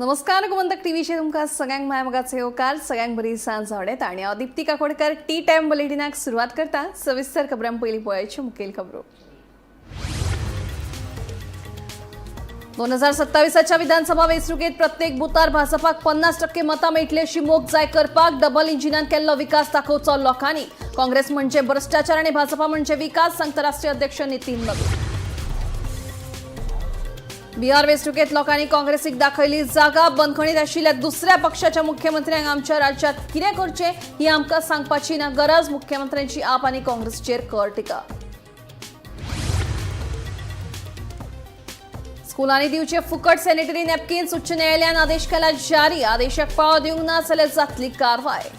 नमस्कार गोमंतक टीव्हीचे तुमकां सगळ्यांक मायमोगाचे येवकार सगळ्यांक बरी सांज आवडेत आणि हांव दीप्ती काकोडकर टी टाइम बुलेटिनाक सुरवात करता सविस्तर खबरां पयलीं पळोवयाच्यो मुखेल खबरो 2027च्या विधानसभा वेंचणुकेत प्रत्येक बुथार भाजपाक 50% मतां मेळटली अशी मोख जाय करपाक डबल इंजिनान केल्लो विकास दाखोवचो लोकांनी काँग्रेस म्हणजे भ्रष्टाचार आनी भाजपा म्हणजे विकास सांगता राष्ट्रीय अध्यक्ष नितीन नवीन बिहार वेंचणुकेत लोकांनी काँग्रेसीक दाखयली जागा बंदखणीत आशिल्ल्या दुसऱ्या पक्षाच्या मुख्यमंत्र्यांक आमच्या राज्यात कितें करचें ही आमकां सांगपाची ना गरज मुख्यमंत्र्यांची आप आनी काँग्रेसचेर कर टिका स्कुलांनी दिवचे फुकट सॅनिटरी नॅपकिन्स उच्च न्यायालयान आदेश केला जारी आदेशाक पाळो दिवंक ना जाल्यार जातली कारवाय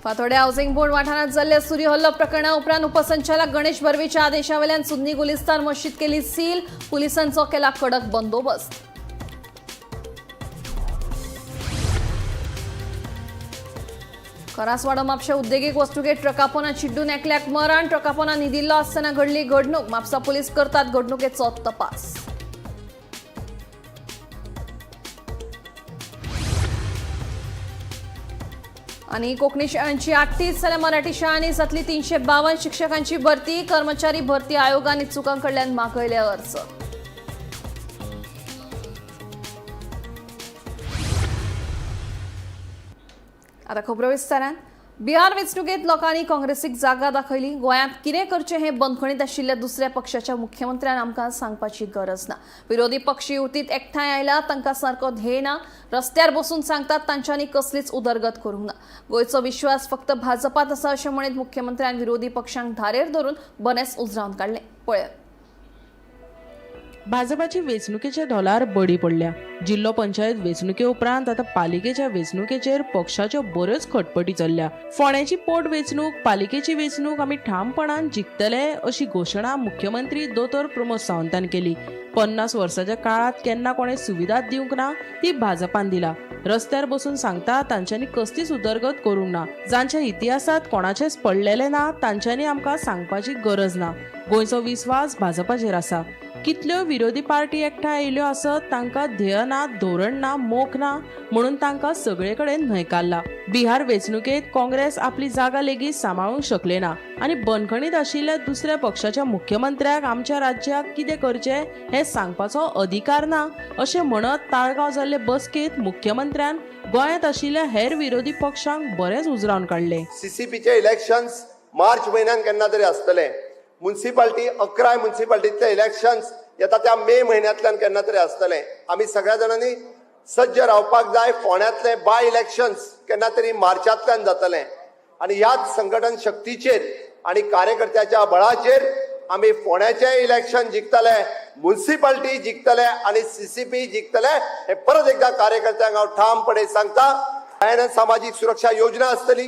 फातोड्या हाऊसिंग बोर्ड वाठारात जाल्ल्या सुरी हल्लो प्रकरणा उपरांत उपसंचालक गणेश बर्वेच्या आदेशावेल्यान सुन्नी गुलिस्तान मशीद केली सील पुलिसांचो केला कडक बंदोबस्त करासवाडो म्हापशा उद्देगीक वस्तुकेत ट्रकापोना चिड्डून एकल्याक मरण ट्रकापोना न्हिदिल्लो आसतना घडली घडणूक म्हापसा पुलीस करतात घडणुकेचो तपास आणि कोंकणी शाळांची 38 जाल्यार मराठी शाळांनी जातली 352 शिक्षकांची भरती कर्मचारी भरती आयोगान इत्सुकांकडल्यान मागयले अर्ज आता खबरो विस्तारान बिहार वेंचणुकेत लोकांनी काँग्रेसीक जागा दाखयली गोंयांत कितें करचें हें बंदखणीत आशिल्ल्या दुसऱ्या पक्षाच्या मुख्यमंत्र्यान आमकां सांगपाची गरज ना विरोधी पक्ष युतीत एकठांय आयला तांकां सारको ध्येय ना रस्त्यार बसून सांगतात तांच्यांनी कसलीच उदरगत करूंक ना गोंयचो विश्वास फक्त भाजपात आसा अशें म्हणत मुख्यमंत्र्यान विरोधी पक्षांक धारेर धरून बनेस उजरावन काडलें पळयात भाजपाची वेंचणुकेच्या ढोलार बडी पडल्या जिल्लो पंचायत वेंचणुके उपरांत आता पालिकेच्या वेंचणुकेचेर पक्षाच्यो बऱ्योच खटपटी चल्ल्या फोंड्याची पोट वेंचणूक पालिकेची वेंचणूक आमी ठामपणान जिखतले अशी घोशणा मुख्यमंत्री दोतोर प्रमोद सावंतान केली 50 वर्साच्या काळात केन्ना कोणे सुविधा दिवंक ना ती भाजपान दिला रस्त्यार बसून सांगता तांच्यांनी कसलीच उदरगत करूंक ना जांच्या इतिहासात कोणाचेच पडलेले ना तांच्यांनी आमकां सांगपाची गरज ना गोंयचो विश्वास भाजपाचेर आसा कितल्यो विरोधी पार्टी एकठांय आयल्यो आसत तांकां ध्येय ना धोरण ना मोख ना म्हणून तांकां सगळे कडेन न्हयकारला बिहार वेंचणुकेत काँग्रेस आपली जागा लेगीत सांबाळूंक शकले ना आनी बंदखणीत आशिल्ल्या दुसऱ्या पक्षाच्या मुख्यमंत्र्याक आमच्या राज्याक कितें करचें हें सांगपाचो अधिकार ना अशें म्हणत ताळगांव जाल्ले बसकेत मुख्यमंत्र्यान गोंयांत आशिल्ल्या हेर विरोधी पक्षांक बरेच उजरावन काडले सीसीपीचे इलेक्शन्स मार्च म्हयन्यान केन्ना तरी आसतले म्युनिसिपालिटी 11 म्युनिसिपालिटीतले इलेक्शन्स येता त्या मे म्हयन्यांतल्यान केन्ना तरी आसतले आमी सगळ्या जाणांनी सज्ज रावपाक जाय फोंड्यांतले बाय इलेक्शन्स केन्ना तरी मार्चांतल्यान जातले आनी ह्याच संघटन शक्तीचेर आनी कार्यकर्त्याच्या बळाचेर आमी फोंड्याचे इलेक्शन जिखतले म्युनिसिपालिटी जिखतले आनी सीसीपी जिखतले हे परत एकदा कार्यकर्त्यांक हांव ठामपणे सांगता गोंयांत सामाजीक सुरक्षा योजना आसतली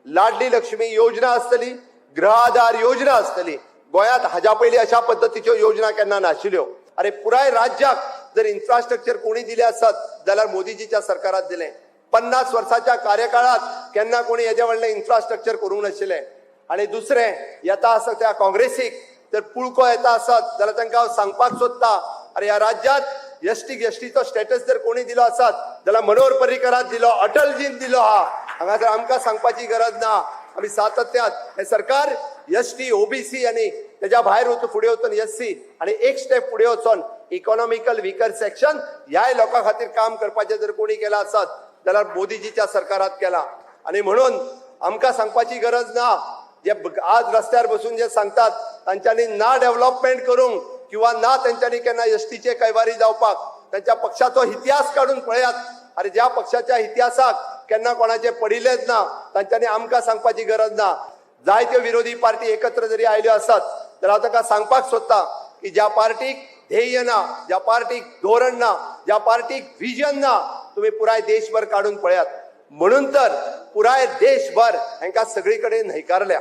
लाडली लक्ष्मी योजना आसतली गृह आधार योजना आसतली गोंयांत हाज्या पयलीं अशा पद्दतीच्यो योजना केन्ना नाशिल्ल्यो अरे पुराय राज्याक जर इन्फ्रास्ट्रक्चर कोणी दिले आसत जाल्यार मोदीजीच्या सरकारात दिले 50 वर्साच्या कार्यकाळात केन्ना कोणी हेजे व्हडलें इन्फ्रास्ट्रक्चर करूंक नाशिल्लें आणि दुसरें येता आसत त्या काँग्रेसीक जर पुळको येता आसत जाल्यार तांकां हांव सांगपाक सोदता अरे ह्या राज्यात एसटीचो स्टेटस जर कोणी दिलो आसत जाल्यार मनोहर पर्रीकराक दिलो अटलजीन दिलो हांगासर आमकां सांगपाची गरज ना आम्ही सातत्यात हे सरकार एसटी ओबीसी आणि त्याच्या भायर फुडें वचून एससी आणि एक स्टेप फुडें वचून इकॉनॉमिकल विकर सेक्शन ह्या लोकां खातीर काम करपाचें जर कोणी केला आसत जाल्यार मोदीजीच्या सरकारात केला आणि म्हणून आमकां सांगपाची गरज ना जे आज रस्त्यार बसून जे सांगतात तांच्यांनी ना डेव्हलपमेंट करूंक किंवा ना तांच्यांनी केन्ना एसटीचे कैवारी जावपाक त्यांच्या पक्षाचो इतिहास काढून पळयात अरे ज्या पक्षाच्या इतिहासाक केन्ना कोणाचे पडिल्लेच ना तांच्यांनी आमकां सांगपाची गरज ना जायत्यो विरोधी पार्टी एकत्र जरी आयल्यो आसत जाल्यार हांव ताका सांगपाक सोदता की ज्या पार्टीक ध्येय ना ज्या पार्टीक धोरण ना ज्या पार्टीक विजन ना तुम्ही पुराय देशभर काढून पळयात म्हणून तर पुराय देशभर हांकां सगळी कडेन न्हयकारल्या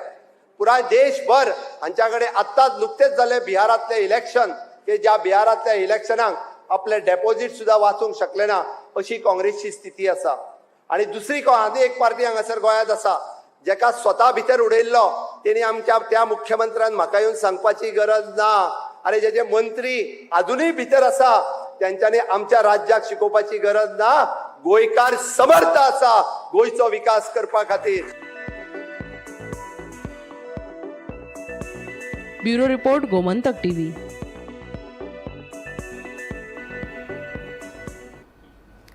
पुराय देशभर हांच्याकडे आत्ताच नुकतेच जाल्ले बिहारातले इलेक्शन की ज्या बिहारातल्या इलेक्शनाक आपले डेपॉझिट सुद्धा वाचूंक शकले ना अशी काँग्रेसची स्थिती आसा आणि दुसरी आनी एक पार्टी हांगासर गोंयांत आसा जेका स्वता भितर उडयल्लो तेणी आमच्या त्या मुख्यमंत्र्यान म्हाका येवन सांगपाची गरज ना. अरे जे मंत्री अजूनही भितर आसा त्यांच्यानी आमच्या राज्याक शिकोवपाची गरज ना. गोंयकार समर्थ आसा गोंयचो विकास करपा खातीर. Bureau report Gomantak TV.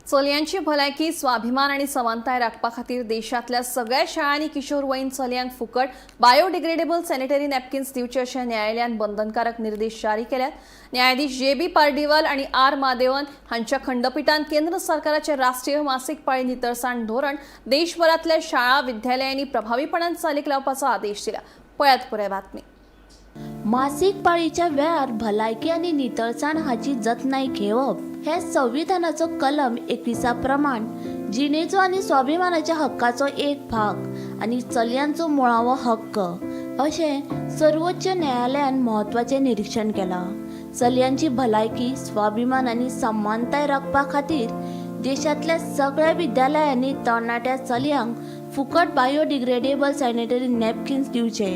चलयांची भलायकी स्वाभिमान आणि समानताय राखपा खातीर देशांतल्या सगळ्या शाळांनी किशोरवयीन चलयांक फुकट बायोडिग्रेडेबल सॅनिटरी नॅपकिन्स दिवचे अशें न्यायालयान बंधनकारक निर्देश जारी केल्यात. न्यायाधीश जे.बी. पार्डिवाल आणि आर. मादेवन हांच्या खंडपीठान केंद्र सरकाराचे राष्ट्रीय मासीक पाळी नितळसाण धोरण देशभरातल्या शाळा विद्यालयांनी प्रभावीपणान चालीक लावपाचो आदेश दिला. पळयात पुराय बातमी. मासीक पाळीच्या वेळार भलायकी आनी नितळसाण हाची जतनाय घेवप हे संविधानाचो कलम 21 प्रमाण जिणेचो आनी स्वाभिमानाच्या हक्काचो एक भाग आनी चलयांचो मुळावो हक्क अशें सर्वोच्च न्यायालयान म्हत्वाचें निरीक्षण केलां. चलयांची भलायकी स्वाभिमान आनी समानताय राखपा खातीर देशांतल्या सगळ्या विद्यालयांनी तरणाट्या चलयांक फुकट बायोडिग्रेडेबल सॅनिटरी नॅपकिन्स दिवचे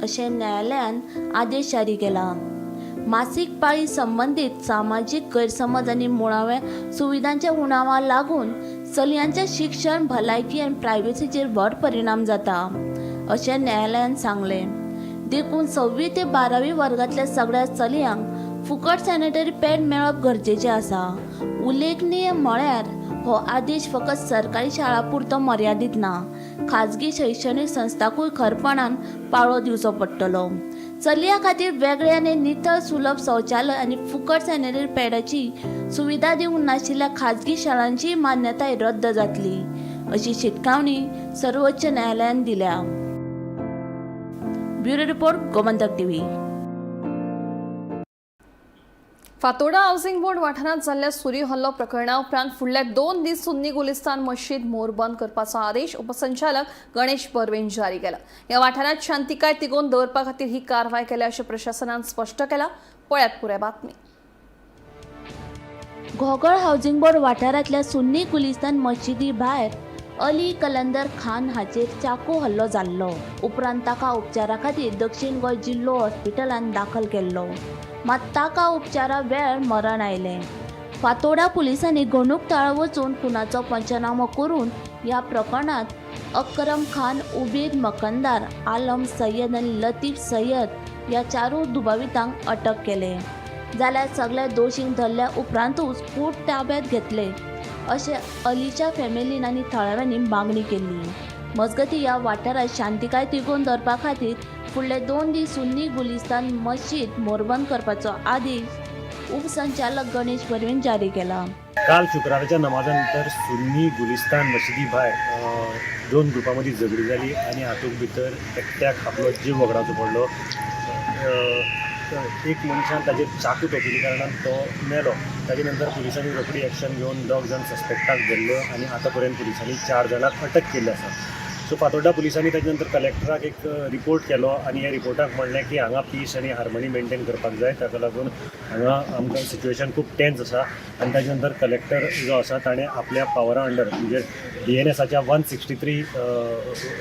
अशें न्यायालयान आदेश जारी केला. मासीक पाळी संबंधीत सामाजीक गैरसमज आनी मुळाव्या सुविधांच्या उणावा लागून चलयांच्या शिक्षण भलायकी आनी प्रायवेसीचेर व्हड परिणाम जाता अशें न्यायालयान सांगलें. देखून 6वी ते 12वी वर्गांतल्या सगळ्या चलयांक फुकट सॅनिटरी पॅड मेळप गरजेचें आसा. उल्लेखनीय म्हळ्यार हो आदेश फकत सरकारी शाळा पुरतो मर्यादीत ना, खाजगी शैक्षणीक संस्थांकूय खरपणान पाळो दिवचो पडटलो. चलयां खातीर वेगळे आनी नितळ सुलभ शौचालय आनी फुकट सॅनिटरी पॅडाची सुविधा दिवंक नाशिल्ल्या खाजगी शाळांची मान्यताय रद्द जातली अशी शिटकावणी सर्वोच्च न्यायालयान दिल्या. Bureau report Gomantak TV. Fatorda housing board वाठारांत जाल्ल्या सुरी हल्लो प्रकरणा उपरांत फुडले 2 दीस सुन्नी गुलिस्तान मशीद मोरबंद करपाचो आदेश उपसंचालक गणेश बर्वेन जारी केला. ह्या वाठारांत शांतिकाय तिगोवन दवरपा खातीर ही कारवाय केल्या अशें प्रशासनान स्पश्ट केला. पळयात पुराय बातमी. घोगळ हाऊसिंग बोर्ड वाठारांतल्या सुन्नी गुलिस्तान मशिदी भायर अली कलंदर खान हाचेर चाकू हल्लो जाल्लो. उपरांत ताका उपचारा खातीर दक्षिण गोंय जिल्लो हॉस्पिटलांत दाखल केल्लो. मात ताका उपचारा वेळार मरण आयलें. फातोर्डा पुलिसांनी घडणूक वचून खुनाचो पंचनामो करून ह्या प्रकरणात अक्रम खान, उबेद मकंदार, आलम सय्यद आनी लतीफ सय्यद ह्या 4 दुबावितांक अटक केले. जाल्यार सगळ्या दोशींक धरल्या उपरांतूच कूट ताब्यात घेतले अशें अलीच्या फॅमिलीन आनी थळाव्यांनी मागणी केल्ली. मजगतीं ह्या वाठारांत शांतिकाय तिगोवन दवरपा खातीर फुडले 2 दीस सुन्नी गुलिस्तान मशीद मोरबंद करपाचो आदेश उपसंचालक गणेश बर्वेन जारी केला. काल शुक्राराच्या नमाजानंतर सुन्नी गुलिस्तान मशिदी भायर 2 ग्रुपांमदीं झगडी जाली आनी हातूंत भितर एकट्याक आपलो जीव वगडावचो पडलो. एक मनशान ताजेर चाकू तोपिल्ल्या कारणान तो मेलो. ताजे नंतर पुलिसांनी रोखडी एक्शन घेवन 2 जाण सस्पेक्टाक धरले आनी आतां पर्यंत पुलिसांनी 4 जाणांक अटक केल्ली आसा. सो फातोर्डा पुलिसांनी ताजे नंतर कलेक्टराक एक रिपोर्ट केलो आनी ह्या रिपोर्टाक म्हणलें की हांगा पीस आनी हार्मनी मेंटेन करपाक जाय. ताका लागून हांगा आमकां सिच्युएशन खूब टेन्स आसा आनी ताजे नंतर कलेक्टर जो आसा ताणें आपल्या पावरा अंडर म्हणजे DNSच्या 163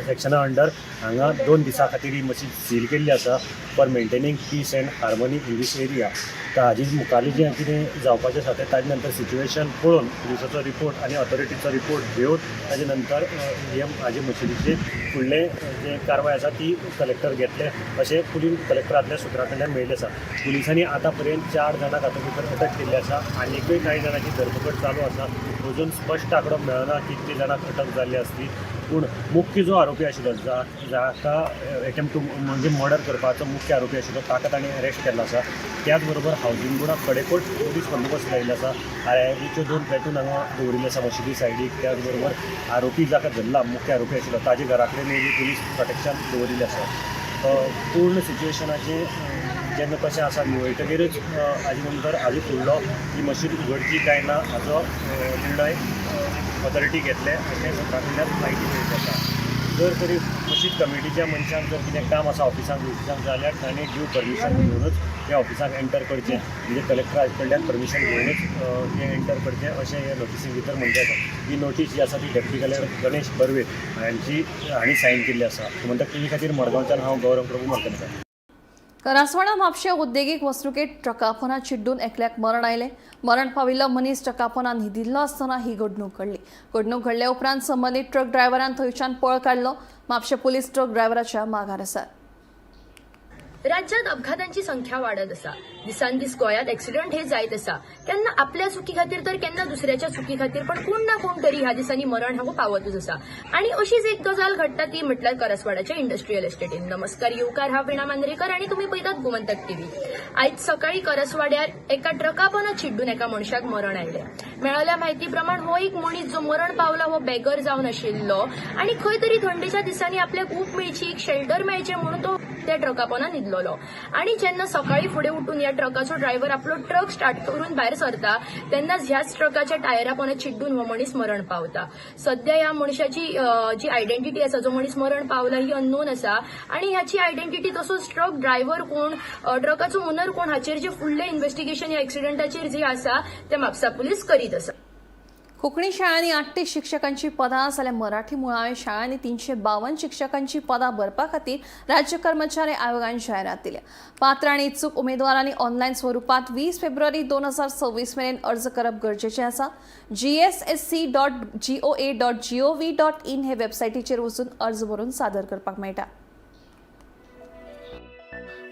सेक्शना अंडर हांगा 2 दिसां खातीर ही मशीद सील केल्ली आसा for maintaining peace and harmony in these area. तर हाजी मुखाली जें कितें जावपाचें आसा तें ताजे नंतर सिच्युएशन पळोवन पुलिसाचो रिपोर्ट आनी ऑथॉरिटीचो रिपोर्ट घेवन ताजे नंतर हाजे मशिदीचे फुडले जे कारवाय आसा ती कलेक्टर घेतले अशें कलेक्टरांतल्या सुत्रां कडल्यान मेळिल्लें आसा. पुलिसांनी आतां पर्यंत 4 जाणांक हातूंत भितर अटक केल्ली आसा. आनीकूय कांय जाणांची धरपकड चालू आसा. अजून स्पश्ट आंकडो मेळना कितली जाणांक अटक जाल्ली आसली. पूण मुख्य जो आरोपी आशिल्लो जाका एटेम्प्ट टू म्हणजे मर्डर करपाचो मुख्य आरोपी आशिल्लो ताका ताणें अरेस्ट केल्लो आसा. त्याच बरोबर हावजिंग बोर्डाक कडेकोट पुलीस बंदोबस्त लायिल्लो आसा. IIBच्यो 2 प्लॅटून हांगा दवरिल्ले आसा मशिदी सायडीक. त्याच बरोबर आरोपी जाका धरला मुख्य आरोपी आशिल्लो ताजे घरा कडेन पुलीस प्रोटेक्शन दवरिल्लें आसा. पूर्ण सिच्युएशनाचें जेन्ना कशें आसा निवळटकीरच हाजे नंतर हाजे फुडलो ही मशीद उगडची काय ना हाचो निर्णय ऑथॉरिटी घेतले अशें सरकारांतल्यान म्हायती मेळिल्ली आसा. जर तरी अशीच कमिटीच्या मनशांक जर कितें काम आसा ऑफिसांक जाल्यार ताणें ड्यू परमिशन घेवनूच त्या ऑफिसाक एंटर करचें, म्हणजे कलेक्टरा कडल्यान परमिशन घेवनूच हें एंटर करचें अशें हे नोटिसी भितर म्हणटा येता. ही नोटीस जी आसा ती डेप्युटी कलेक्टर गणेश बर्वे हांणी सायन केल्ली आसा. म्हणटा ते खातीर मडगांवच्यान हांव गौरव प्रभू मार्केट. करासवाडा म्हापशे उद्देगीक वसणुकेत ट्रकापोना चिड्डून एकल्याक मरण आयले. मरण पाविल्लो मनीस ट्रकापोना न्हिदिल्लो आसतना ही घडणूक घडली. घडणूक घडले उपरांत संबंदीत ट्रक ड्रायव्हरान थंयच्यान पळ काडलो. म्हापशे पुलीस ट्रक ड्रायव्हराच्या मागार आसात. राज्यात अपघातांची संख्या वाढत आसा. दिसान दीस गोंयांत एक्सिडंट हे जायत आसा. केन्ना आपल्या चुकी खातीर तर केन्ना दुसऱ्याच्या चुकी खातीर, पण कोण ना कोण तरी ह्या दिसांनी मरण हांव पावतच आसा. आणि अशीच एक गजाल घडटा ती म्हटल्यार करसवाडाच्या इंडस्ट्रियल एस्टेटीन. नमस्कार येवकार, हांव विणा मांद्रेकर आणि तुम्ही पळयतात गोमंतक टीव्ही. आयज सकाळी करसवाड्यार एका ट्रकापोना चिड्डून एका मनशाक मरण आयले. मेळयल्या म्हायती प्रमाण हो एक मनीस जो मरण पावला हो बेगर जावन आशिल्लो आणि खंय तरी थंडेच्या दिसांनी आपल्याक ऊब मेळची, शेल्टर मेळचें म्हणून तो त्या ट्रकापोना न्हिदलोलो. आणि जेन्ना सकाळी फुडें उठून ह्या ट्रकाचो ड्रायव्हर आपलो ट्रक स्टार्ट करून भायर सरता तेन्नाच ह्याच ट्रकाच्या टायरा पोंदा चिड्डून हो मनीस मरण पावता. सध्या ह्या मनशाची जी आयडेंटिटी आसा, जो मनीस मरण पावला ही अननोन आसा. आणि ह्याची आयडेंटिटी तसोच ट्रक ड्रायव्हर कोण, ट्रकाचो ओनर कोण हाचेर जे फुडले इन्व्हेस्टिगेशन ह्या एक्सिडंटाचेर जे आसा ते म्हापसा पुलीस करीत आसा. कोंकणी शाळांनी 38 शिक्षकांची पदां जाल्यार मराठी मुळाव्या शाळांनी 352 शिक्षकांची पदां भरपा खातीर राज्य कर्मचारी आयोगान जायरात दिल्या. पात्र आनी इत्सूक उमेदवारांनी ऑनलायन स्वरुपात 20 फेब्रुवारी 2026 मेरेन अर्ज करप गरजेचें आसा. gssc.goa.gov.in हे वेबसायटीचेर वचून अर्ज भरून सादर करपाक मेळटा.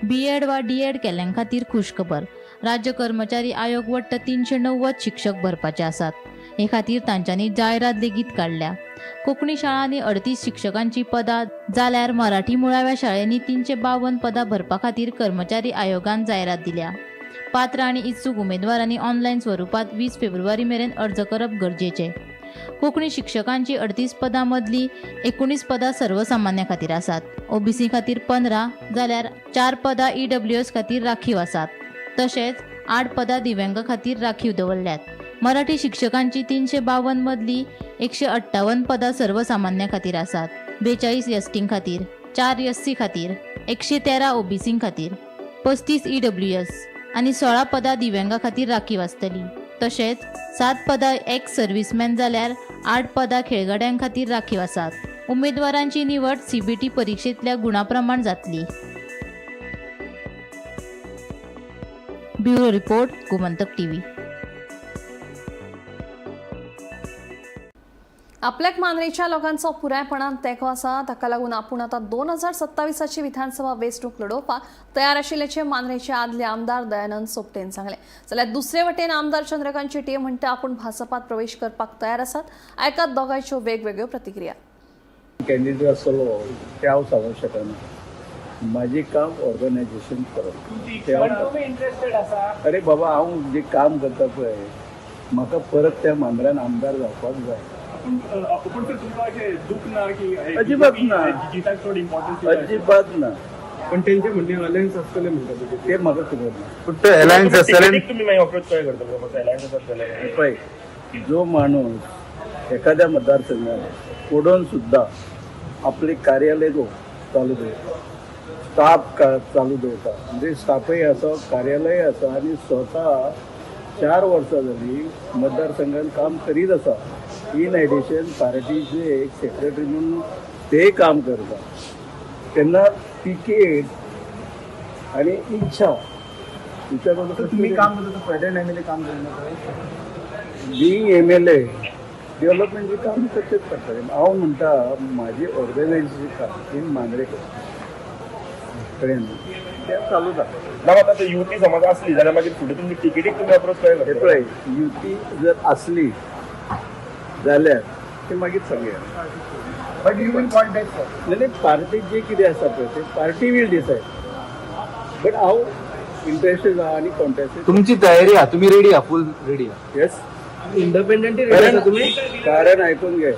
बीएड वा डीएड केल्ल्यां खातीर खुशखबर. राज्य कर्मचारी आयोग वट्ट 390 शिक्षक भरपाचे आसात. हे खातीर तांच्यांनी जायरात लेगीत काडल्या. कोंकणी शाळांनी 38 शिक्षकांची पदां जाल्यार मराठी मुळाव्या शाळेंनी 352 पदां भरपा खातीर कर्मचारी आयोगान जायरात दिल्या. पात्र आनी इत्सूक उमेदवारांनी ऑनलायन स्वरुपात 20 फेब्रुवारी मेरेन अर्ज करप गरजेचे. कोंकणी शिक्षकांची 38 पदां मदली 19 पदां सर्वसामान्य खातीर आसात. ओबीसी खातीर 15 जाल्यार 4 पदां ईडब्ल्यूएस खातीर राखीव आसात. तशेंच 8 पदां दिव्यांग खातीर राखीव दवरल्यात. मराठी शिक्षकांची 352 मदली 158 पदां सर्वसामान्य खातीर आसात. 42 एसटी खातीर, 4 एससी खातीर, 113 ओबीसी खातीर, 35 ईडब्ल्यूएस आनी 16 पदां दिव्यांगा खातीर राखीव आसतली. तशेंच 7 पदां एक्स सर्व्हिसमॅन जाल्यार 8 पदां खेळगड्यां खातीर राखीव आसात. उमेदवारांची निवड सीबीटी परीक्षेंतल्या गुणाप्रमाण जातली. Bureau report, Gomantak TV. आपल्याक मांद्रेच्या लोकांचो पुरायपणान तेंको आसा. ताका लागून आपूण आतां 2027ची विधानसभा वेंचणूक लडोवपाक तयार आशिल्ल्याचें मांद्रेचे आदले आमदार दयानंद सोपटेन सांगलें. जाल्यार दुसरे वटेन आमदार चंद्रकांत शेटये म्हणटा आपूण भाजपात प्रवेश करपाक तयार आसात. आयकात दोगांयच्यो वेगवेगळ्यो प्रतिक्रिया. कॅन्डिडेट आसलो ते हांव सांगूंक शकना. माझे काम ऑर्गनायझेशन करप. अरे बाबा, हांव जे काम करता पळय म्हाका परत त्या मांद्र्यान आमदार जावपाक जाय. अजिबात ना, अजिबात ना. पण त्यांचे म्हणणे अलायन्स असतले म्हणतात ते म्हाका खबर ना. फक्त अलायन्स असतले. तुम्ही मागीर अप्रोच काय करता अलायन्स आसतले पळय, जो माणूस एखाद्या मतदारसंघात पडून सुद्धा आपले कार्यालय चालू दवरता, स्टाफ चालू दवरता, म्हणजे स्टाफय आसा, कार्यालय आसा आणि स्वतः 4 वर्सां जाली मतदारसंघात काम करीत आसा. इन एडिशन पार्टीचे एक सेक्रेटरी म्हणून ते काम करता. तेन्ना तिकेट आणि इच्छा तुम्ही काम करता पेडण एमएलए काम करणार बिईंग एमएलए डेव्हलपमेंटचे काम तशेंच करता. हांव म्हणटा म्हाजी ऑर्गनायझेशन काम इन मांद्रेकर कळ्ळें ते चालू जाता. आता युती समज असली जाल्यार मागीर फुडें तुमची टिकेटीक तुम्ही अप्रोच काय करता? पळय, युती जर असली जाल्यार ते मागीर सांगया. बट यू विल कॉन्टॅक्ट नाही, पार्टी जे कितें आसा पळय ते पार्टी वील डिसायड. बट हांव इंटरेस्टेड आहा आनी कॉन्टेस्टेड. तुमची तयारी आहा, तुम्ही रेडी आहा, फुल रेडी आहा. येस, इंडिपेंडंट तुम्ही कारण आयकून घे.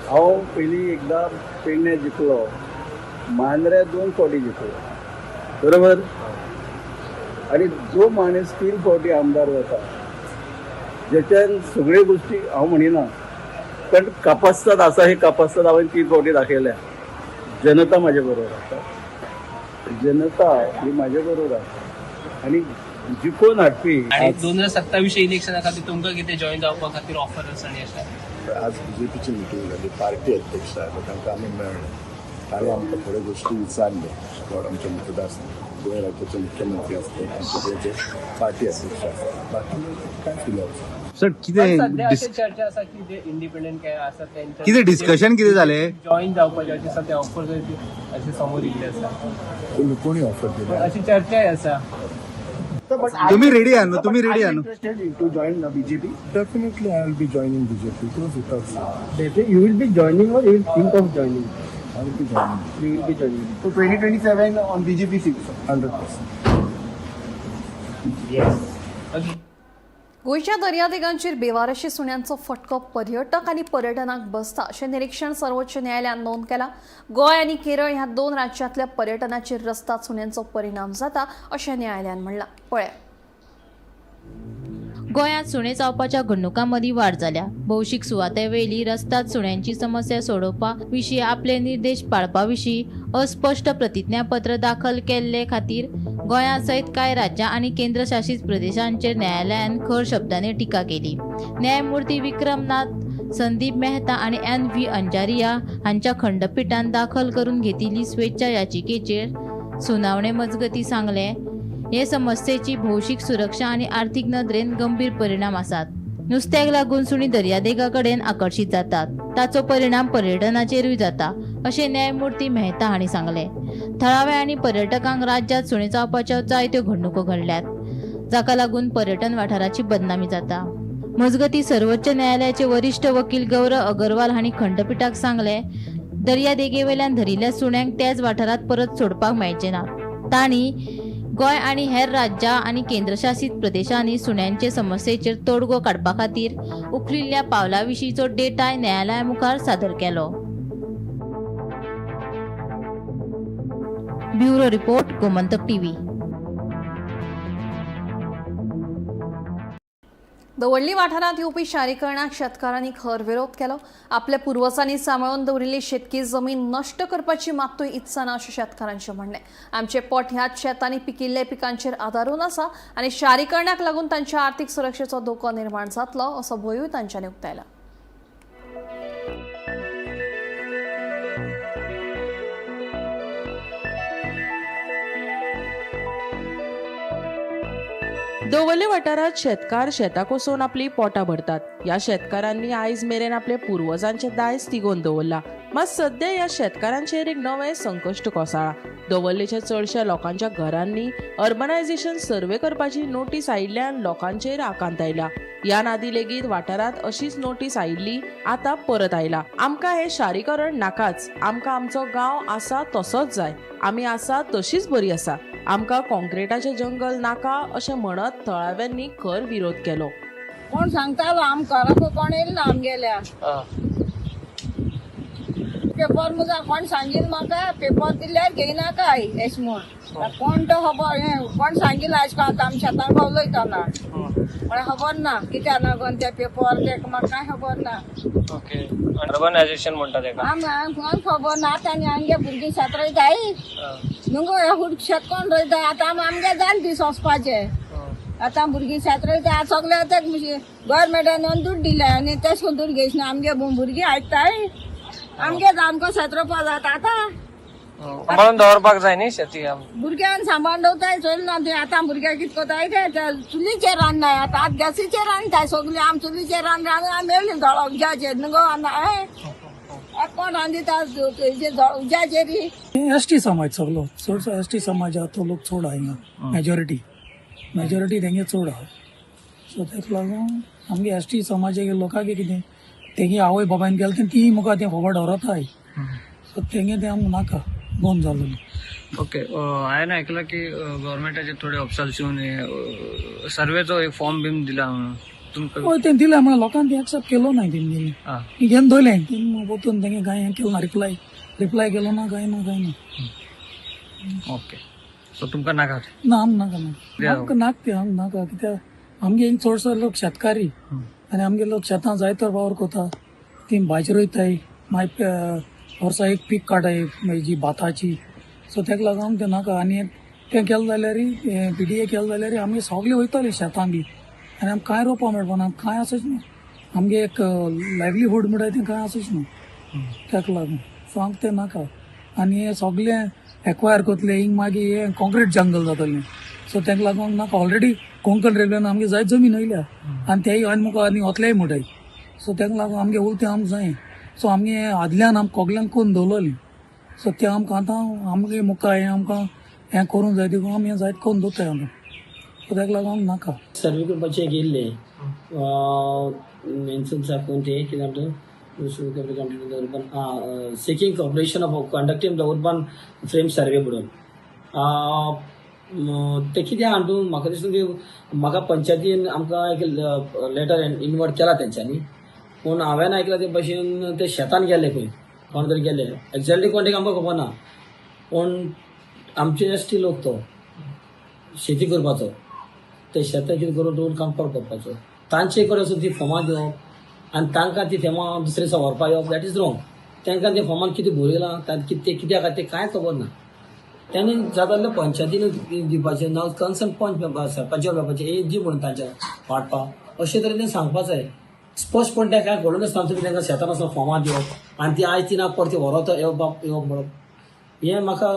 हांव पयलीं एकदां पेडण्या जिखलो, मांद्र्या 2 फावटी जिखलो, बरोबर. आणि जो मनीस 3 फावटी आमदार जाता, ज्याच्यान सगळ्यो गोष्टी हांव म्हणिना कारण कापासतात असा हे कापासतात हांवें 3 फावटी दाखयल्या. जनता म्हाजे बरोबर आसा, जनता ही म्हाजे बरोबर आसा आनी जिखून हाडपी. आणि 2027 इलेक्शना खातीर तुमकां कितें जॉईन जावपा खातीर ऑफर्स आनी अशें? आज बीजेपीची मिटींग झाली, पार्टी अध्यक्ष आहे तांकां आमी मेळ्ळे, ताणें आमकां थोड्यो गोश्टी विचारले अबावट आमच्या मतदारसंघ, गोंय राज्याचे मुख्यमंत्री असतात आमचे जे पार्टी अध्यक्ष असतात, बाकी काय फिलॉसॉफी. सर कितें सध्या अशी चर्चा आसा की जे इंडिपेंडंट काय आसा त्यांच्या कितें डिस्कशन कितें जालें? जॉईन जावपाचे अशे सध्या ऑफर्स अशे समोर येयल्ले आसा, कोणी ऑफर दिली? अशी चर्चाय आसा. तुम्ही रेडी आहात ना? तुम्ही रेडी आहात ना? To join BJP? Definitely I will be joining BJP because it has. You will be joining or you will think of joining? I will be joining. You will be joining. So 2027 on BJP seats, 100%. गोंयच्या दर्यादेगांचेर बेवारशी सुण्यांचो फटको पर्यटक आनी पर्यटनाक बसता अशें निरीक्षण सर्वोच्च न्यायालयान नोंद केलां. गोंय आनी केरळ ह्या 2 राज्यांतल्या पर्यटनाचेर रस्त्यात सुण्यांचो परिणाम जाता अशें न्यायालयान म्हणलां. पळया. गोंयांत सुणे चावपाच्या घडणुकांमदीं वाड जाल्या. भौशीक सुवाते वेली रस्त्यात सुण्यांची समस्या सोडोवपा विशीं आपले निर्देश पाळपा विशीं अस्पश्ट प्रतिज्ञापत्र दाखल केल्ले खातीर गोंया सयत कांय राज्यां आनी केंद्रशासीत प्रदेशांचेर न्यायालयान खर शब्दांनी टिका केली. न्यायमूर्ती विक्रमनाथ, संदीप मेहता आनी NV अंजारिया हांच्या खंडपीठान दाखल करून घेतिल्ली स्वेच्छा याचिकेचेर सुनावणे मजगतीं सांगलें, हे समस्येची भौशीक सुरक्षा आनी आर्थीक नदरेन गंभीर परिणाम आसात. नुस्त्याक लागून सुणी दर्यादेगा कडेन आकर्शीत जातात, ताचो परिणाम पर्यटनाचेरूय जाता अशें न्यायमूर्ती मेहता हांणी सांगलें. थळाव्या आनी पर्यटकांक राज्यांत सुणे चावपाच्यो जायत्यो घडणुको घडल्यात, जाका लागून पर्यटन वाठाराची बदनामी जाता. मजगतीं सर्वोच्च न्यायालयाचे वरिश्ठ वकील गौरव अगरवाल हांणी खंडपीठाक सांगलें, दर्यादेगेवेल्यान धरिल्ल्या सुण्यांक त्याच वाठारांत परत सोडपाक मेळचे ना. तांणी गोंय आनी हेर राज्यां आनी केंद्रशासीत प्रदेशांनी सुण्यांचे समस्येचेर तोडगो काडपा खातीर उखलिल्ल्या पावला विशींचो डेटाय न्यायालया मुखार सादर केलो. Bureau report, Gomantak TV. दवळ्ळी वाठारांत येवपी शारीकरणाक शेतकारांनी खर विरोध केलो. आपल्या पुर्वजांनी सांबाळून दवरिल्ली शेतकी जमीन नश्ट करपाची मात्तूय इत्सा ना अशें शेतकारांचें म्हणणें. आमचें पोट ह्याच शेतांनी पिकिल्ले पिकांचेर आदारून आसा आनी शारीकरणाक लागून तांच्या आर्थीक सुरक्षेचो धोको निर्माण जातलो असो भंयूय तांच्यांनी उक्तायला. दवल्ले वाठारात शेतकार शेतां कोसोवन आपली पोटां भरतात. ह्या शेतकारांनी आयज मेरेन आपल्या पुर्वजांचे दायज तिगोवन दवरला. मात सध्या ह्या शेतकारांचेर एक नवें संकश्ट कोसळ्ळां. दवल्लेच्या चडशा लोकांच्या घरांनी अर्बनायझेशन सर्वे करपाची नोटीस आयिल्ल्यान लोकांचेर आकांत आयला. ह्या नादी लेगीत वाठारांत अशीच नोटीस आयिल्ली आतां परत आयला. आमकां हे शारीकरण नाकाच. आमकां आमचो गांव आसा तसोच जाय. आमी आसा तशीच बरी आसा. आमकां कॉन्क्रिटाचें जंगल नाका अशें म्हणत थळाव्यांनी खर विरोध केलो. कोण सांगतालो आमकां कोण येयलो आमगेल्या पेपर मुजा कोण सांगिल म्हाका पेपर दिल्यार घेयनाकाय एश म्हूण कोण तो खबर कोण सांगिल आज का आमी शेतान भोंवलयताना पण खबर ना कित्या लागून ते पेपर ते म्हाका कांय खबर ना. ओके, अर्बनायझेशन म्हणटा तेका आमकां खबर ना. आतां आनी आमगे भुरगीं शेत रोयताय न्हू, शेत कोण रोयता आतां आमगे जाल दीस वचपाचे. आतां भुरगीं शेत रोयता सगळे आतां गव्हर्मेंटान दूद दिल्या आनी तेच दूद घेयच ना. आमगे भुरगीं आयकताय आमगे आमकां शेत रोवपा जाता आतां सांबाळून दवरपाक जाय न्ही शेती. भुरग्यांक सांबाळून दवरताय चोयल ना ते. आतां भुरग्यां कितें कोताय ते चुलीचेर रांदनाय आतां गॅसीचेर रांदताय सगळीं. आमी चुलीचेर रांदून आमी मेळ्ळी जळ उज्याचेर न्हू कोण रांदिता उज्याचेर. एसटी समाज सगळो चडसो एसटी समाजाचो लोक चड आहा हिंगा. मेजॉरिटी तेंगे चड आहा. सो तेका लागून आमगे एसटी समाजाचे लोकांक कितें तेंगे आवय बाबायन गेले ती मुखार तें खबर दवरताय. सो तेंगे तें आमकां नाका बंद जालें. ओके, हांवें आयकलां की गव्हर्मेंटाचे थोडे ऑफिसर्सून सर्वेचो एक फॉर्म बीन दिला तुमकां. हय तें दिलें म्हळ्यार लोकांनी तें एक्सेप्ट केलो नाय. तेंच्यांनी घेवन दवरलें. तें वचून तेंगे कांय हें केलो ना. रिप्लाय केलो ना कांय ना. ओके, सो तुमकां नाका ना आमकां नाका कित्याक आमगे चडसो लोक शेतकारी आनी आमगे लोक शेतां जाय तर वावर कोता ती भाजी रोयताय मागीर वर्सा एक पीक काडटाय जी भाताची. सो तेका लागून ते नाका. आनी तें केलें जाल्यार PDA केलें जाल्यार आमी सगळीं वयतलीं शेतां बी आनी आमकां कांय रोवपा मेळपाना, कांय आसूच ना. आमगे एक लायव्हलीहूड म्हणटा तें कांय आसूच ना तेका लागून. सो आमकां तें नाका. आनी हें सगळें एक्वायर करतले हिंग मागीर हें कॉन्क्रीट जंगल जातलें. सो तेका लागून नाका. ऑलरेडी कोंकण रेल्वेन आमगे जायत जमीन वयल्या आनी तेय आनी मुखार आनी वतलेय म्हणटाय. सो तेका लागून आमगे उलतें आमकां जाय. सो आमगे आदल्यान आमकां कोगल्यांक करून दवरलेलीं. सो तें आमकां आतां आमगे मुखार हें आमकां हें करूंक जाय देखून आमी हें जायत करून दवरताय आतां. सो तेका लागून नाका. सर्वे करपाचें गेल्ले मेन्शन साकून ते कितें urban seeking cooperation of conducting the urban frame survey म्हणून ते कितें हाडून म्हाका दिसता की म्हाका पंचायतीन आमकां एक लेटर इनवर्ट केला तेंच्यांनी. पूण हांवें आयकलां ते भाशेन ते शेतान गेले खंय कोण तरी गेले. एक्झॅक्टली कोण आमकां खबर ना. पूण आमचे ST लोक तो शेती करपाचो ते शेतां कितें करून दवरून कांपार करपाचो. तांचे कडेन वचून ती फॉर्मां दिवप आनी तांकां ती फॉर्मां दुसरे दिसा व्हरपा येवप दॅट इज रॉंग. तांकां ते फॉर्मान कितें बरयलां ते कित्याक ते कांय खबर ना. त्यांनी जाताले पंचायतीन दिवपाचें नाव कन्सर्न पंच सरपंचाक मेळपाचें जी म्हणून तांच्या वाटपाक अशे तरेन तें सांगपा जाय. स्पश्टपण तें कांय कळून नासतना तुमी तांकां शेतान वचून फॉर्मां दिवप आनी ती आयज ती ना परती व्हरत येवप म्हणप हें म्हाका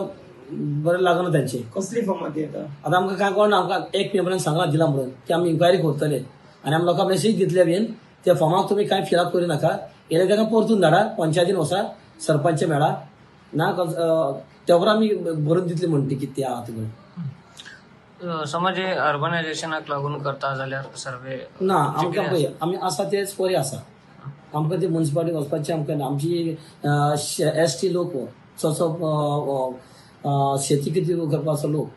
बरें लागना तेंचें. कसली फॉर्मां ती आतां आमकां कांय कळना. आमकां एक मेंबरान सांगलां दिला म्हणून की आमी इन्क्वायरी करतले आनी आमी लोकांक मेसेज दितले बीन त्या फॉर्माक तुमी कांय फिलअप करूं नाका. येयले ताका परतून धाडा पंचायतीन वचा सरपंच मेळा ना त्या उपरांत आमी बरोवन दितली म्हणटी कितें तें आहा तिकडे. समज हे अर्बनायझेशनाक लागून करता जाल्यार सर्वे ना आमकां पळय आमी आसा तेच बरें आसा. आमकां ती म्युन्सिपालिटी वचपाचें आमकां आमची ST लोक चोचो शेती कितें करपाचो लोक.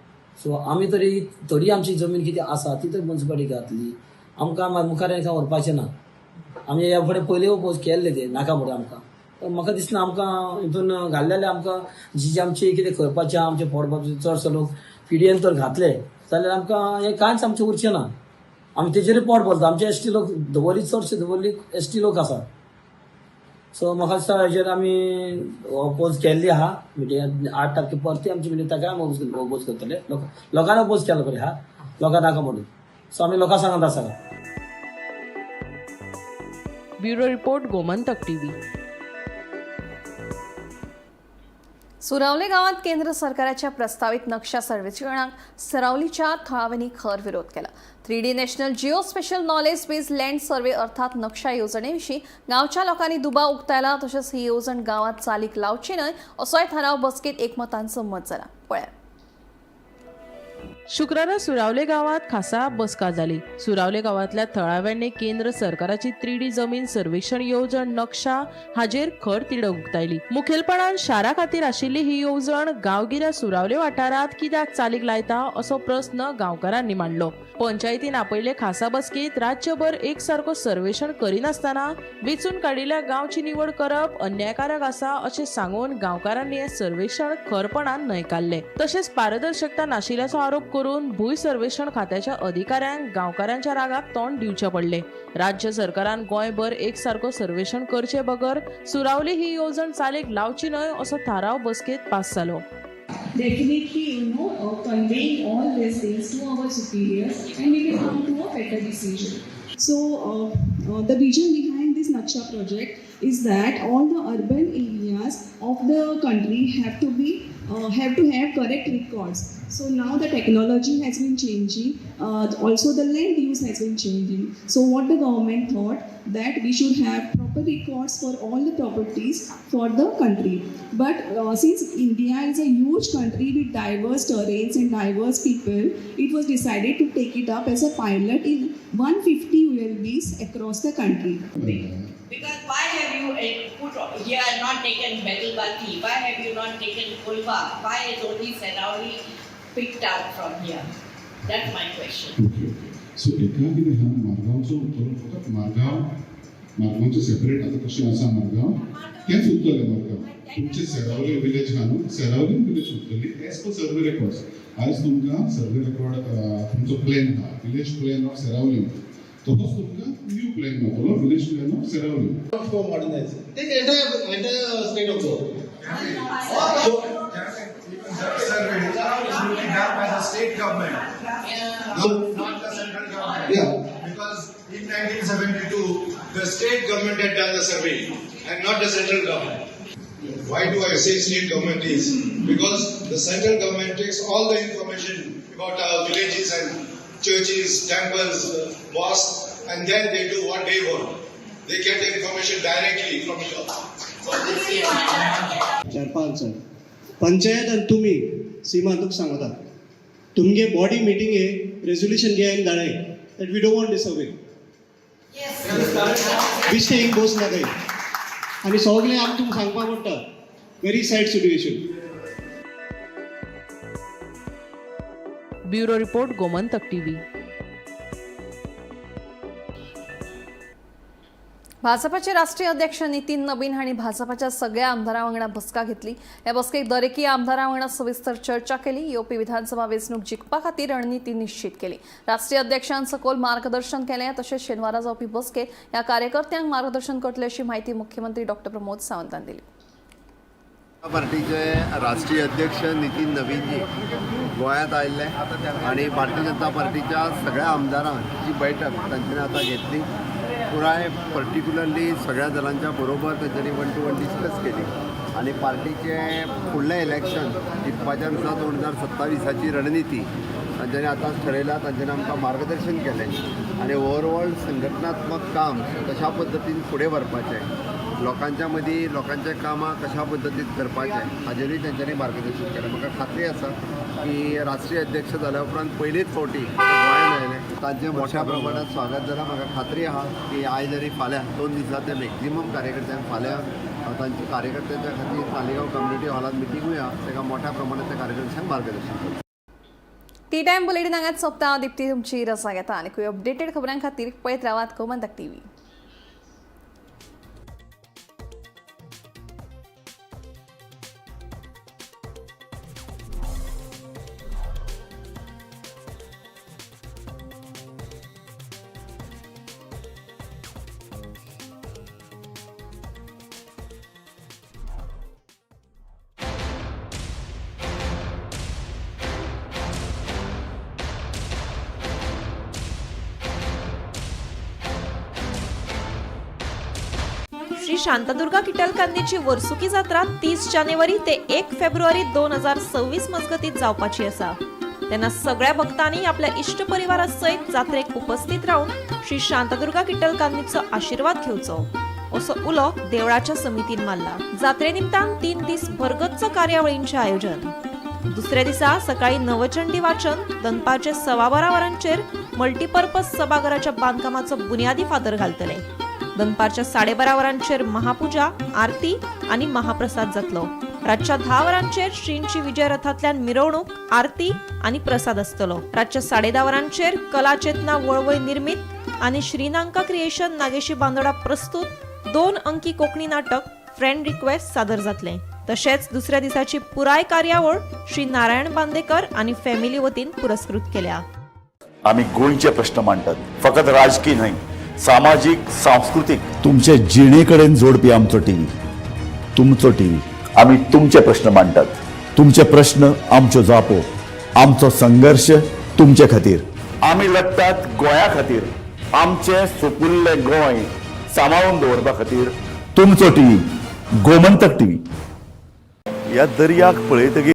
सो आमी तरी थोडी आमची जमीन कितें आसा ती तर म्युन्सिपालिटी घातली. आमकां मुखार कांय व्हरपाचें ना. आमी ह्या फुडें पयलीं ओपोज केल्ले ते नाका म्हणून आमकां. म्हाका दिसना आमकां हितून घाले जाल्यार आमकां जी आमची कितें करपाचें आमचें फोडपाचें चडसो लोक PDN तर घातले जाल्यार आमकां हें कांयच आमचें उरचें ना. आमी तेजेर पोट भरता. आमचे ST लोक चडशे दवरली ST लोक आसा. सो म्हाका दिसता हेजेर आमी ओपोज केल्ली आहा. मिटिंगान 8 तारखे परती आमची मिटींग ताका आमी ओपोज करतले. लोकांनी ओपोज केला बरें आहा लोकां नाका म्हणून. सो आमी लोकां सांगत आसा. Bureau report Gomantak TV. सुरावले गावात केंद्र सरकाराच्या प्रस्तावित नक्षा सर्वेक्षणाक सरावलीच्या थळाव्यांनी खर विरोध केला. 3D national geospatial knowledge based land survey अर्थात नक्षा येवजणेविशीं गांवच्या लोकांनी दुबाव उक्तायला. तशेंच ही येवजण गावात चालीक लावची न्हय असोय थाराव बसकेत एकमतांचो मत जाला. पळया. शुक्रारा सुरावले गावात खासा बसका जाली. सुरावले गावातल्या थळाव्यांनी केंद्र सरकाराची 3D जमीन सर्वेक्षण येवजण नक्षा हाजेर खर तिडक उक्तायली. मुखेलपणान शारा खातीर आशिल्ली ही येवजण गांवगिऱ्या सुरावले वाठारात कित्याक चालीक लायता असो प्रस्न गांवकारांनी मांडलो. पंचायतीन आपयले खासा बसकेत राज्यभर एकसारको सर्वेक्षण करिनासतना वेचून काडिल्ल्या गांवची निवड करप अन्यायकारक आसा अशें सांगून गांवकारांनी हे सर्वेक्षण खरपणान न्हयकारले. तशेंच पारदर्शकता नाशिल्ल्याचो आरोप करून भूंय सर्वेक्षण खात्याच्या अधिकाऱ्यांक गांवकारांच्या रागाक तोंड दिवचे पडले. राज्य सरकारान गोंयभर एकसारको सर्वेक्षण करचे बगर सुरावली ही येवजण चालीक लावची न्हय असो थाराव बसकेत पास जालो. Definitely, conveying all these things to our superiors and we can come to a better decision. So, the vision behind this Naksha project is that all the urban areas of the country have to have correct records. So now the technology has been changing, also the land use has been changing. So what the government thought that we should have proper records for all the properties for the country. But since India is a huge country with diverse terrains and diverse people, it was decided to take it up as a pilot in 150 ULBs across the country. Because why have you put here not taken Bedulbati? Why have you not taken Kulba? Why is only Sarauli picked out from here? That's my question. Okay. So एका कितें हा मारगांवचो उत्तर फकत मारगांवचे separate आता कशें आसा मारगांव तेंच उरतलें मारगांव. तुमचे सेरावली विलेज हा न्हू सेरावली विलेज उरतली एज पर सर्वे रेकॉर्ड्स. आयज तुमकां सर्वे रेकॉर्ड तुमचो प्लॅन हा विलेज प्लॅन ऑफ सेरावली तोच तुमकां न्यू प्लॅन मेळटलो village plan of surrounding for modernizing. Take entire state of Goa. survey is being done by the state government, not the central government. Yeah. Because in 1972, the state government had done the survey and not the central government. Why do I say state government is? Because the central government takes all the information about our villages and churches, temples, mosques, and then they do what they want. They get the information directly from the government. चार-पांच जण पंचायत आनी तुमी सीमा तुका सांगता तुमगे body मिटिंगे resolution घेवन धाडय that we don't want this survey बिस्टेक बोस नाकाय आनी सगळें आमी तुमकां सांगपाक पडटा very sad situation. Bureau report Gomantak TV. भाजपाचे राष्ट्रीय अध्यक्ष नितीन नबीन हांणी भाजपाच्या सगळ्या आमदारां वांगडा बसका घेतली. ह्या बसकेक दरेकी आमदारां वांगडा सविस्तर चर्चा केली. येवपी विधानसभा वेंचणूक जिखपा खातीर रणनीती निश्चित केली. राष्ट्रीय अध्यक्षांक सकोल मार्गदर्शन केलें. तशेंच शेनवारा जावपी बसकेक ह्या कार्यकर्त्यांक मार्गदर्शन करतले अशी माहिती मुख्यमंत्री डॉ. प्रमोद सावंतान दिली. पार्टीचे राष्ट्रीय अध्यक्ष नितीन नवीनजी गोंयांत आयिल्ले आणि भारतीय जनता पार्टीच्या सगळ्या आमदारांची बैठक तांच्यांनी आतां घेतली. पुराय पर्टिक्युलरली सगळ्या दलांच्या बरोबर तांच्यांनी 1-to-1 डिस्कस केली आणि पार्टीचे फुडलें इलेक्शन जिखपाचें आसा 2027ची रणनीती तांच्यांनी आतांच ठरयल्या. तांच्यांनी आमकां मार्गदर्शन केलें आणि ओवरऑल संघटनात्मक काम कशा पद्दतीन फुडें व्हरपाचें, लोकांच्या मदीं लोकांचें कामां कशा पद्दतीन करपाचें हाजेरूय तांच्यांनी मार्गदर्शन केलें. म्हाका खात्री आसा की राष्ट्रीय अध्यक्ष जाल्या उपरांत पयलीच फावटी गोंयांत आयले. तांचें मोठ्या प्रमाणात स्वागत जालां. म्हाका खात्री आहा की आयज आनी फाल्यां 2 दिसांचे मॅक्झिमम कार्यकर्त्यांक फाल्यां तांच्या कार्यकर्त्यांच्या खातीर तालिगांव कम्युनिटी हॉलांत मिटींगूय आहा. ताका मोठ्या प्रमाणाच्या कार्यकर्त्यांक मार्गदर्शन करता. टी टायम बुलेटिन हांगाच सोंपता. दिप्ती तुमची रजा घेता आनी अपडेटेड खबरां खातीर पळयत रावात गोमंतक टीव्ही. श्री शांतादुर्गा किटलकांदीची वर्सुकी जात्रा 30 जानेवारी ते 1 फेब्रुवारी 2026 मजगतीत जावपाची आसा. तेन्ना सगळ्या भक्तांनी आपल्या इष्ट परिवारा सयत जात्रेक उपस्थित रावन श्री शांतादुर्गा किटलकांदीचो आशीर्वाद घेवचो असो उलो देवळाच्या समितीन मारला. जात्रे निमतान 3 दीस भरगच्च कार्यावळींचे आयोजन. दुसऱ्या दिसा सकाळी नवचंडी वाचन, दनपारचे 12:15 वरांचेर मल्टीपर्पज सभाघराच्या बांदकामाचो बुन्यादी फातर घालतले. दनपारच्या 12:30 वरांचेर महापूजा, आरती आणि महाप्रसाद जातलो. रातच्या 10 वरांचेर श्रींची विजय रथांतल्यान मिरवणूक, आरती आणि प्रसाद आसतलो. रातच्या 10:30 वरांचेर कला चेतना वळवय निर्मित आणि श्रीनांका क्रिएशन नागेशी बांदोडा प्रस्तुत 2 अंकी कोंकणी नाटक फ्रेंड रिक्वेस्ट सादर जातले. तशेंच दुसऱ्या दिसाची पुराय कार्यावळ श्री नारायण बांदेकर आणि फॅमिली वतीन पुरस्कृत केल्या. आम्ही गोंयचे प्रश्न मांडटात, फकत राजकीय न्हय, सामाजिक सांस्कृतिक. तुमचे जिणेकडेन जोडपी आमचो टीव्ही, तुमचो टीव्ही. आम्ही तुमचे प्रश्न मांडटात. तुमचे प्रश्न आमच्यो जापो, आमचो संघर्ष तुमचे खातीर. आम्ही लढटात गोंया खातीर. आमचे सोपुल्ले गोंय सांबाळून दवरपा खातीर. तुमचो टीव्ही, गोमंतक टीव्ही. ह्या दर्याक पळयतकीर